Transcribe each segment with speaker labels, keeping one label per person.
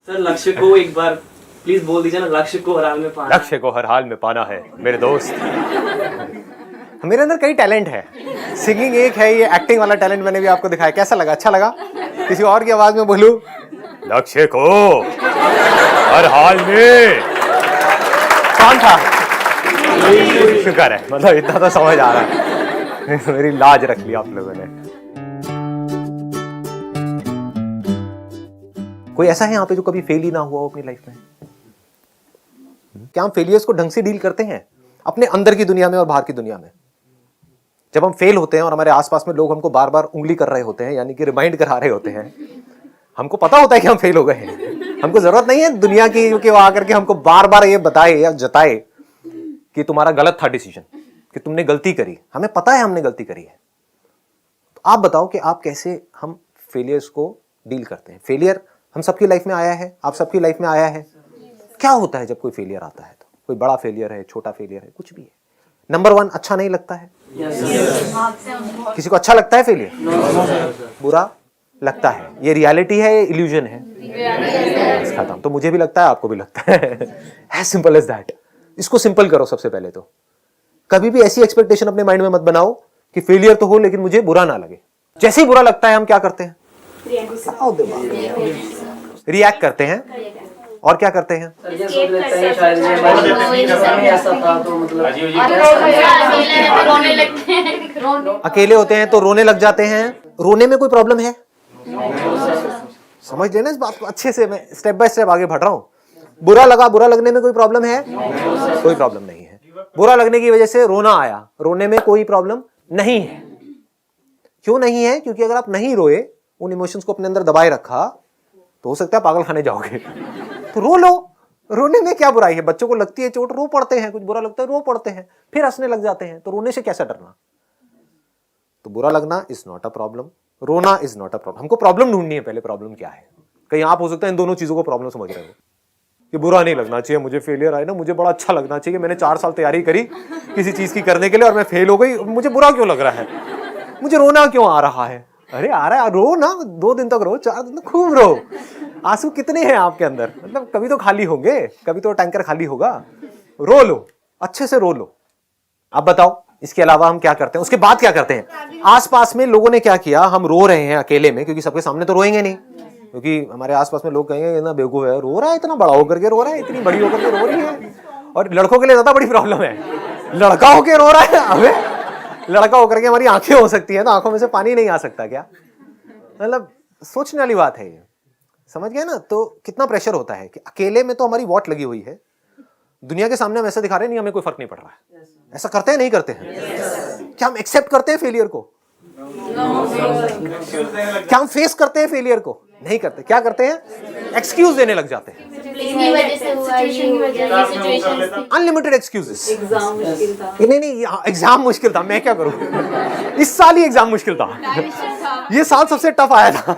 Speaker 1: Sir लक्ष्य को एक बार प्लीज बोल दीजिए ना, लक्ष्य को हर हाल में पाना।
Speaker 2: लक्ष्य को हर हाल में पाना है मेरे दोस्त। मेरे अंदर कई टैलेंट है, सिंगिंग एक है, ये एक्टिंग वाला टैलेंट मैंने भी आपको दिखाया। कैसा लगा? अच्छा लगा? किसी और की आवाज में बोलूं, लक्ष्य को हर हाल में। कौन था? शुक्र है, मतलब इतना तो समझ आ रहा है। मेरी लाज रख ली आप लोगों ने। कोई ऐसा है यहाँ पे जो कभी फेल ही ना हुआ हो अपनी लाइफ में? क्या हम फेलियर्स को ढंग से डील करते हैं अपने अंदर की दुनिया में और बाहर की दुनिया में? जब हम फेल होते हैं और हमारे आसपास में लोग हमको बार बार उंगली कर रहे होते हैं, यानी कि रिमाइंड करा रहे होते हैं, हमको पता होता है कि हम फेल हो गए हैं। हमको जरूरत नहीं है दुनिया की कि वो आकर के हमको बार बार ये बताए या जताए कि तुम्हारा गलत था डिसीजन, कि तुमने गलती करी। हमें पता है हमने गलती करी है। तो आप बताओ कि आप कैसे हम फेलियर्स को डील करते हैं? फेलियर हम सबकी लाइफ में आया है, आप सबकी लाइफ में आया है। क्या होता है जब कोई फेलियर आता है? तो कोई बड़ा फेलियर है, छोटा फेलियर है, कुछ भी है। नंबर 1, अच्छा नहीं लगता है। किसी को अच्छा लगता है फेलियर? बुरा लगता है। ये रियलिटी है, ये इल्यूजन है? खत्म। तो मुझे भी लगता है, आपको भी लगता है। As simple as that. इसको सिंपल करो सबसे पहले तो। कभी भी ऐसी एक्सपेक्टेशन अपने माइंड में मत बनाओ कि फेलियर तो हो लेकिन मुझे बुरा ना लगे। जैसे ही बुरा लगता है हम क्या करते हैं? रिएक्ट करते हैं। और क्या करते हैं? अकेले होते हैं तो रोने लग जाते हैं। रोने में कोई प्रॉब्लम है? समझ लेना इस बात को अच्छे से, मैं स्टेप बाय स्टेप आगे बढ़ रहा हूं। बुरा लगा, बुरा लगने में कोई प्रॉब्लम है? कोई प्रॉब्लम नहीं है। बुरा लगने की वजह से रोना आया, रोने में कोई प्रॉब्लम नहीं है। क्यों नहीं है? क्योंकि अगर आप नहीं रोए, उन इमोशंस को अपने अंदर दबाए रखा, तो हो सकता है पागल खाने जाओगे। तो रो लो। रोने में क्या बुराई है? बच्चों को लगती है चोट, रो पड़ते हैं। कुछ बुरा लगता है, रो पड़ते हैं, फिर हंसने लग जाते हैं। तो रोने से कैसा डरना? तो बुरा लगना इज नॉट अ प्रॉब्लम, रोना इज नॉट अ प्रॉब्लम। हमको प्रॉब्लम ढूंढनी है पहले। प्रॉब्लम क्या है? कहीं आप हो सकता है इन दोनों चीजों को प्रॉब्लम समझ रहे हो कि बुरा नहीं लगना चाहिए, मुझे फेलियर आए ना, मुझे बड़ा अच्छा लगना चाहिए। मैंने 4 साल तैयारी करी किसी चीज की करने के लिए और मैं फेल हो गई, मुझे बुरा क्यों लग रहा है? मुझे रोना क्यों आ रहा है? अरे आ रहा है, रो ना। 2 दिन तक रो, 4 दिन तक खूब रो। आंसू कितने हैं आपके अंदर? मतलब कभी तो खाली होंगे, कभी तो टैंकर खाली होगा। रो लो, अच्छे से रो लो। अब बताओ इसके अलावा हम क्या करते हैं? उसके बाद क्या करते हैं? आसपास में लोगों ने क्या किया? हम रो रहे हैं अकेले में, क्योंकि सबके सामने तो रोएंगे नहीं, क्योंकि हमारे आसपास में लोग कहेंगे ना बेवकूफ है, रो रहा है, इतना बड़ा होकर के रो रहा है, इतनी बड़ी होकर के रो रही है। और लड़कों के लिए ज्यादा बड़ी प्रॉब्लम है, लड़का होकर रो रहा है। हमें लड़का होकर के हमारी आंखें हो सकती है, तो आंखों में से पानी नहीं आ सकता क्या? मतलब सोचने वाली बात है ये। समझ गए ना? तो कितना प्रेशर होता है कि अकेले में तो हमारी वॉट लगी हुई है, दुनिया के सामने हम ऐसा दिखा रहे हैं, नहीं हमें कोई फर्क नहीं पड़ रहा है। ऐसा करते हैं नहीं करते हैं? क्या हम एक्सेप्ट करते हैं फेलियर को? क्या हम फेस करते हैं फेलियर को? नहीं करते। क्या करते हैं? एक्सक्यूज देने लग जाते हैं। Unlimited excuses. नहीं, एग्जाम मुश्किल था, मैं क्या करूं? इस साल ही एग्जाम मुश्किल था, ये साल सबसे टफ आया था।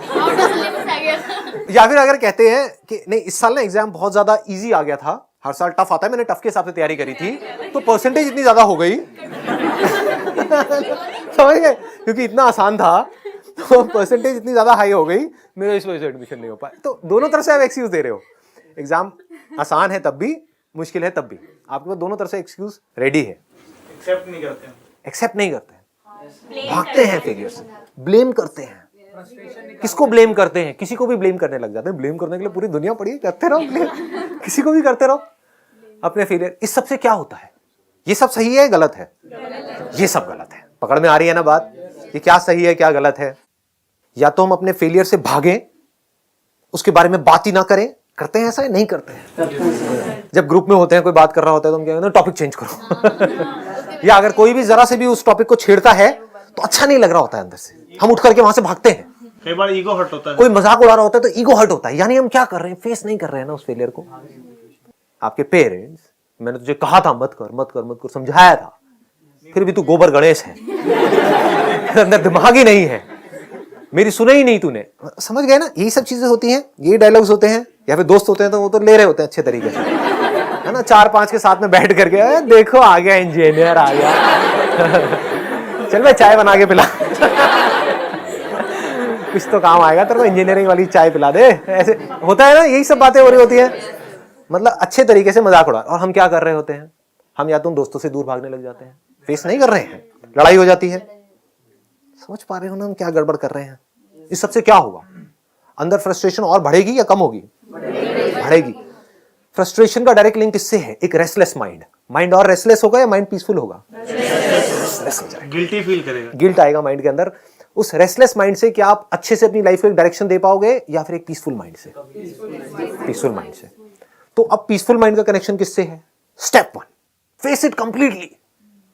Speaker 2: या फिर अगर कहते हैं कि नहीं इस साल ना एग्जाम बहुत ज्यादा इजी आ गया था, हर साल टफ आता है, मैंने टफ के हिसाब से तैयारी करी थी, तो परसेंटेज इतनी ज्यादा हो गई। समझ गए? क्योंकि इतना आसान था तो परसेंटेज इतनी ज्यादा हाई हो गई, मेरा इस वजह से एडमिशन नहीं हो पाया। तो दोनों तरफ से आप एक्सक्यूज दे रहे हो। एग्जाम आसान है तब भी, मुश्किल है तब भी, आपके पास दोनों तरफ से एक्सक्यूज रेडी है। एक्सेप्ट नहीं करते हैं, भागते हैं फेलियर से, ब्लेम करते हैं। किसको ब्लेम करते हैं? किसी को भी ब्लेम करने लग जाते हैं। ब्लेम करने के लिए पूरी दुनिया पड़ी है, करते रहो ब्लेम, किसी को भी करते रहो अपने फेलियर। इस सब से क्या होता है? ये सब सही है, गलत है? ये सब गलत है। पकड़ में आ रही है ना बात कि क्या सही है क्या गलत है? या तो हम अपने फेलियर से भागें, उसके बारे में बात ही ना करें। करते हैं ऐसा? नहीं करते हैं। जब ग्रुप में होते हैं, कोई बात कर रहा होता है, तो हम क्या कहते हैं? टॉपिक चेंज करो। या अगर कोई भी जरा से भी उस टॉपिक को छेड़ता है तो अच्छा नहीं लग रहा होता है अंदर से, हम उठ करके वहां से भागते हैं।
Speaker 3: कई बार ईगो हर्ट होता है,
Speaker 2: कोई मजाक उड़ा रहा होता है तो ईगो हर्ट होता है। यानी हम क्या कर रहे हैं? फेस नहीं कर रहे हैं ना उस फेलियर को। आपके पेरेंट्स, मैंने तुझे कहा था मत कर मत कर मत कर, समझाया था, फिर भी तू गोबर गणेश है, अंदर दिमाग ही नहीं है, मेरी सुने ही नहीं तूने। समझ गए ना? यही सब चीजें होती हैं, यही डायलॉग्स होते हैं। या फिर दोस्त होते हैं तो वो तो ले रहे होते हैं अच्छे तरीके से, है ना? 4-5 के साथ में बैठ करके, देखो आ गया इंजीनियर, आ गया चल मैं चाय बना के पिला। कुछ तो काम आएगा तेरे को, इंजीनियरिंग वाली चाय पिला दे, ऐसे होता है ना, यही सब बातें हो रही होती हैं। मतलब अच्छे तरीके से मजाक उड़ा, और हम क्या कर रहे होते हैं, हम या तो उन दोस्तों से दूर भागने लग जाते हैं, फेस नहीं कर रहे हैं, लड़ाई हो जाती है। समझ पा रहे हो ना हम क्या गड़बड़ कर रहे हैं? इस सबसे क्या होगा, अंदर फ्रस्ट्रेशन और बढ़ेगी या कम होगी? बढ़ेगी। फ्रस्ट्रेशन का डायरेक्ट लिंक किससे है? एक रेस्टलेस माइंड। माइंड और रेस्टलेस होगा या माइंड पीसफुल होगा? रेस्टलेस हो जाएगा,
Speaker 1: गिल्टी फील करेगा,
Speaker 2: गिल्ट आएगा माइंड के अंदर। उस रेस्टलेस माइंड से क्या आप अच्छे से अपनी लाइफ को एक डायरेक्शन दे पाओगे, या फिर एक पीसफुल माइंड से? पीसफुल माइंड से। तो अब पीसफुल माइंड का कनेक्शन किससे है? Step 1, face it completely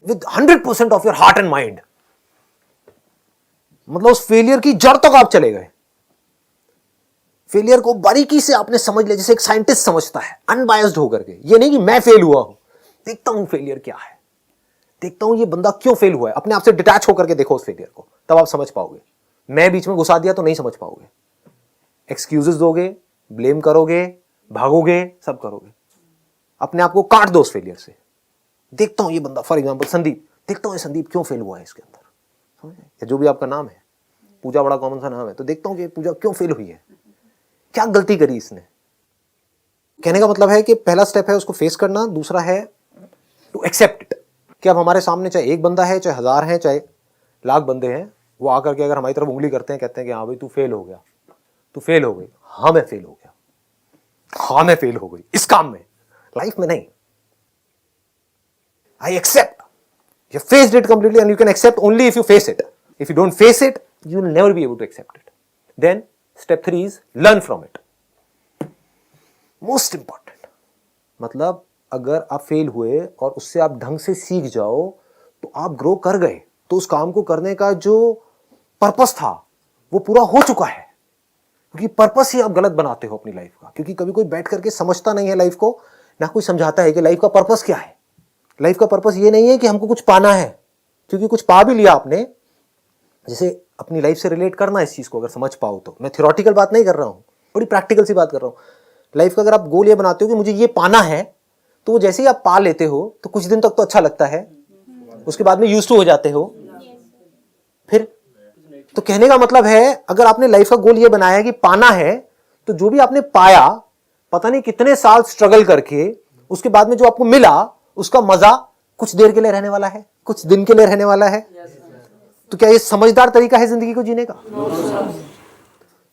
Speaker 2: with 100% of your heart and mind. मतलब उस फेलियर की जड़ तक आप चले गए, फेलियर को बारीकी से आपने समझ लिया, जैसे एक साइंटिस्ट समझता है, अनबायस्ड होकर के। ये नहीं कि मैं फेल हुआ हूं, देखता हूं फेलियर क्या है, देखता हूं ये बंदा क्यों फेल हुआ है, अपने आप से डिटैच होकर के देखो उस फेलियर को, तब आप समझ पाओगे। मैं बीच में घुसा दिया तो नहीं समझ पाओगे, एक्सक्यूजेस दोगे, ब्लेम करोगे, भागोगे, सब करोगे। अपने आप को काट दो उस फेलियर से। देखता हूं ये बंदा, फॉर एग्जाम्पल संदीप, देखता हूं ये संदीप क्यों फेल हुआ है इसके अंदर, समझे? जो भी आपका नाम है, पूजा बड़ा कॉमन सा नाम है, तो देखता हूं कि पूजा क्यों फेल हुई है, क्या गलती करी इसने। कहने का मतलब है कि पहला स्टेप है उसको फेस करना, दूसरा है टू एक्सेप्ट इट। कि अब हमारे सामने चाहे एक बंदा है, चाहे 1000 है, चाहे लाख बंदे हैं, वो आकर के अगर हमारी तरफ उंगली करते हैं, कहते हैं कि हाँ भाई तू फेल हो गया, तू फेल हो गई, हाँ मैं फेल हो गया, हाँ मैं फेल हो गई इस काम में, लाइफ में नहीं। I accept, you faced it completely, and you can accept only if you face it. If you don't face it, you will never be able to accept it. Then step 3 is learn from it. Most important, मतलब अगर आप fail हुए और उससे आप ढंग से सीख जाओ तो आप ग्रो कर गए, तो उस काम को करने का जो पर्पस था वो पूरा हो चुका है। क्योंकि पर्पस ही आप गलत बनाते हो अपनी लाइफ का, क्योंकि कभी कोई बैठ करके समझता नहीं है लाइफ को, ना कोई समझाता है कि लाइफ का पर्पस क्या है। लाइफ का पर्पस ये नहीं है कि हमको कुछ पाना है, क्योंकि कुछ पा भी लिया आपने। जैसे अपनी लाइफ से रिलेट करना इस चीज को, अगर समझ पाओ तो। मैं थ्योरेटिकल बात नहीं कर रहा हूं, बड़ी प्रैक्टिकल सी बात कर रहा हूं। लाइफ का अगर आप गोल ये बनाते हो कि मुझे ये पाना है, तो जैसे ही आप पा लेते हो तो कुछ दिन तक तो अच्छा लगता है, उसके बाद में यूज्ड टू हो जाते हो। फिर तो कहने का मतलब है, अगर आपने लाइफ का गोल ये बनाया है कि पाना है, तो जो भी आपने पाया, पता नहीं कितने साल स्ट्रगल करके, उसके बाद में जो आपको मिला, उसका मजा कुछ देर के लिए रहने वाला है, कुछ दिन के लिए रहने वाला है। तो क्या ये समझदार तरीका है जिंदगी को जीने का?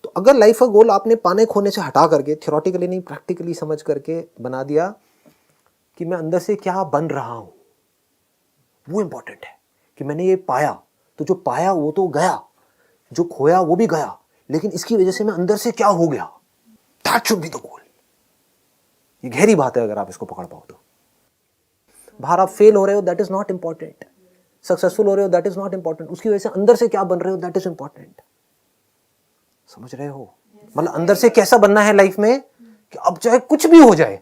Speaker 2: तो अगर लाइफ का गोल आपने पाने खोने से हटा करके, थ्योरेटिकली नहीं प्रैक्टिकली समझ करके बना दिया कि मैं अंदर से क्या बन रहा हूं, वो इंपॉर्टेंट है। कि मैंने ये पाया, तो जो पाया वो तो गया, जो खोया वो भी गया, लेकिन इसकी वजह से मैं अंदर से क्या हो गया, that should be the goal. ये गहरी बात है, अगर आप इसको पकड़ पाओ तो। बाहर आप फेल हो रहे हो, that is not important. Successful हो रहे हो, दैट इज नॉट इंपॉर्टेंट। उसकी वजह से अंदर से क्या बन रहे हो, दैट इज इंपॉर्टेंट। समझ रहे हो? मतलब अंदर से कैसा बनना है लाइफ में, कि अब चाहे कुछ भी हो जाए,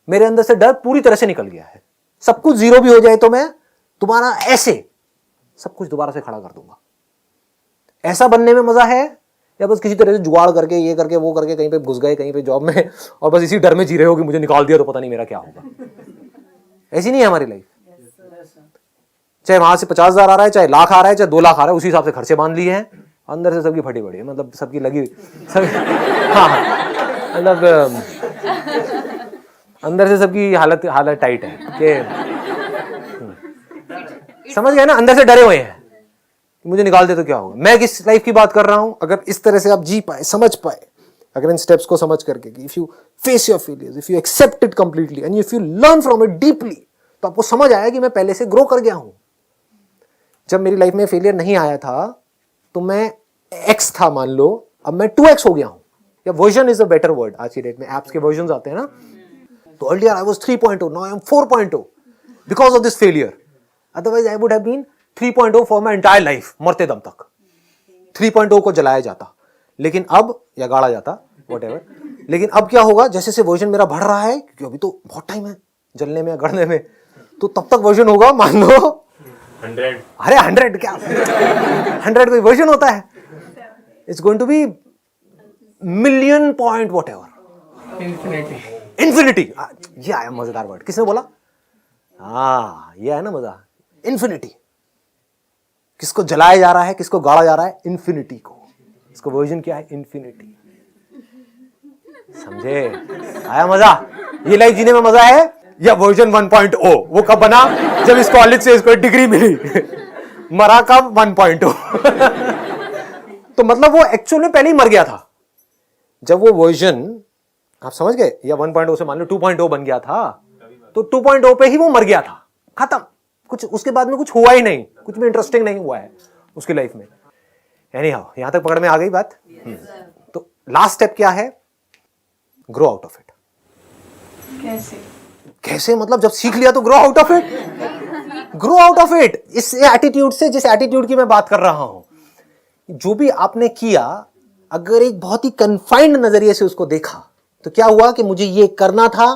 Speaker 2: मेरे अंदर से डर पूरी तरह से निकल गया है। सब कुछ जीरो भी हो जाए तो मैं तुम्हारा ऐसे सब कुछ दोबारा से खड़ा कर दूंगा। ऐसा बनने में मजा है, या बस किसी तरह से जुगाड़ करके, ये करके वो करके कहीं पे घुस गए, कहीं पे जॉब में, और बस इसी डर में जी रहे हो कि मुझे निकाल दिया तो पता नहीं मेरा क्या होगा। ऐसी नहीं है हमारी लाइफ। चाहे वहां से 50,000 आ रहा है, चाहे लाख आ रहा है, चाहे 2 लाख आ रहा है, उसी हिसाब से खर्चे बांध लिए हैं। अंदर से सबकी फटी पड़ी है, मतलब सबकी लगी सब, हाँ मतलब अंदर से सबकी हालत टाइट है कि समझ गए ना, अंदर से डरे हुए हैं कि मुझे निकाल दे तो क्या होगा। मैं किस लाइफ की बात कर रहा हूं? अगर इस तरह से आप जी पाए, समझ पाए, अगर इन स्टेप्स को समझ करके, कि if you face your failures, if you accept it completely, and if you learn from it deeply, तो आपको समझ आया कि मैं पहले से ग्रो कर गया हूं। जब मेरी लाइफ में फेलियर नहीं आया था तो मैं x था, मान लो, अब मैं 2x हो गया हूं, या version is a better word. आज की डेट में एप्स के वर्जन आते हैं ना, तो earlier I was 3.0, now I am 4.0 because of this failure. Otherwise I would have been 3.0 for my entire life. मरते दम तक 3.0 को जलाया जाता, लेकिन अब, या गाड़ा जाता, व्हाटएवर। लेकिन अब क्या होगा, जैसे से वर्जन मेरा बढ़ रहा है, क्योंकि अभी तो बहुत टाइम है जलने में, गड़ने में, तो तब तक वर्जन होगा, मान लो
Speaker 1: 100।
Speaker 2: अरे 100 क्या 100 कोई वर्जन होता है? It's going to be million point whatever, infinity. ये आया मजेदार वर्ड, किसने बोला? हाँ, ये है ना मजा, इन्फिनिटी। किसको जलाया जा रहा है, किसको गाड़ा जा रहा है? इन्फिनिटी को। इसको वर्जन क्या है? इंफिनिटी। समझे? आया मजा? ये लाइफ जीने में मजा है? या वर्जन 1.0 वो कब बना? जब इस कॉलेज से इसको डिग्री मिली। मरा कब? 1.0। तो मतलब वो एक्चुअल में पहले ही मर गया था। जब वो वर्जन, आप समझ गए, या 1.0 से मान लो 2.0 बन गया था, तो 2.0 पे ही वो मर गया था, खत्म। कुछ उसके बाद में कुछ हुआ ही नहीं, कुछ भी इंटरेस्टिंग नहीं हुआ है उसकी लाइफ में। एनीहाउ, यहां तक पकड़ में आ गई बात? तो लास्ट स्टेप क्या है? Grow out of it. कैसे मतलब जब सीख लिया तो grow out of it. Grow out of it इस एटीट्यूड से, जिस एटीट्यूड की मैं बात कर रहा हूं, जो भी आपने किया, अगर एक बहुत ही कन्फाइंड नजरिए से उसको देखा तो क्या हुआ कि मुझे ये करना था,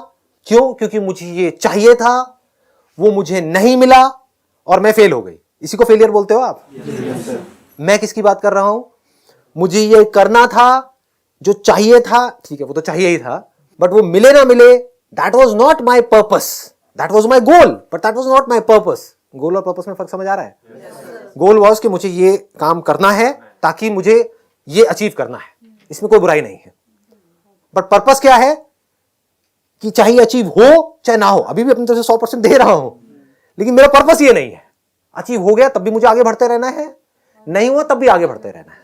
Speaker 2: क्यों? क्योंकि मुझे ये चाहिए था, वो मुझे नहीं मिला और मैं फेल हो गई। इसी को फेलियर बोलते हो आप? मैं किसकी बात कर रहा हूं? मुझे ये करना था, जो चाहिए था, ठीक है वो तो चाहिए ही था, बट वो मिले ना मिले, that was not my purpose, that was my goal, but that was not my purpose. Goal और पर्पस में फर्क समझ आ रहा है? गोल वॉज कि मुझे ये काम करना है ताकि मुझे ये अचीव करना है, इसमें कोई बुराई नहीं है। बट पर्पस क्या है? कि चाहे अचीव हो चाहे ना हो, अभी भी अपनी तरफ से 100% दे रहा हूं, लेकिन मेरा पर्पस ये नहीं है। अचीव हो गया तब भी मुझे आगे बढ़ते रहना है, नहीं हुआ तब भी आगे बढ़ते रहना है।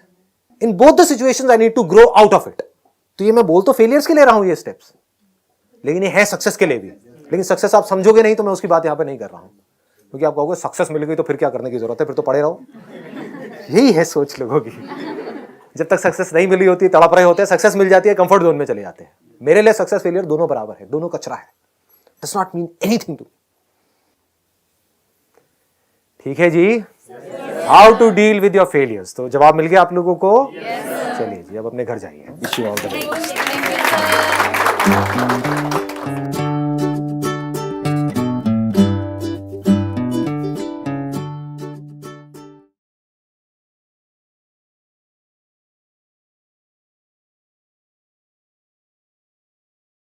Speaker 2: In both the situations I need to grow out of it. तो ये मैं बोल तो फेलियर्स के ले रहा हूं ये स्टेप्स, लेकिन ये है सक्सेस के लिए भी। लेकिन सक्सेस आप समझोगे नहीं तो मैं उसकी बात यहां पे नहीं कर रहा हूं, क्योंकि आप कहोगे सक्सेस मिल गई तो फिर क्या करने की जरूरत है, फिर तो पड़े रहो। यही है सोच लोगों की। जब तक सक्सेस नहीं मिली होती तड़प रहे होते हैं, सक्सेस मिल जाती है कंफर्ट जोन में चले जाते हैं। मेरे लिए सक्सेस फेलियर दोनों बराबर है, दोनों कचरा है, does not mean anything to. ठीक है जी? How to deal with your failures, तो जवाब मिल गया आप लोगों को? चलिए जी, अब अपने घर जाइए। Wish you all the best.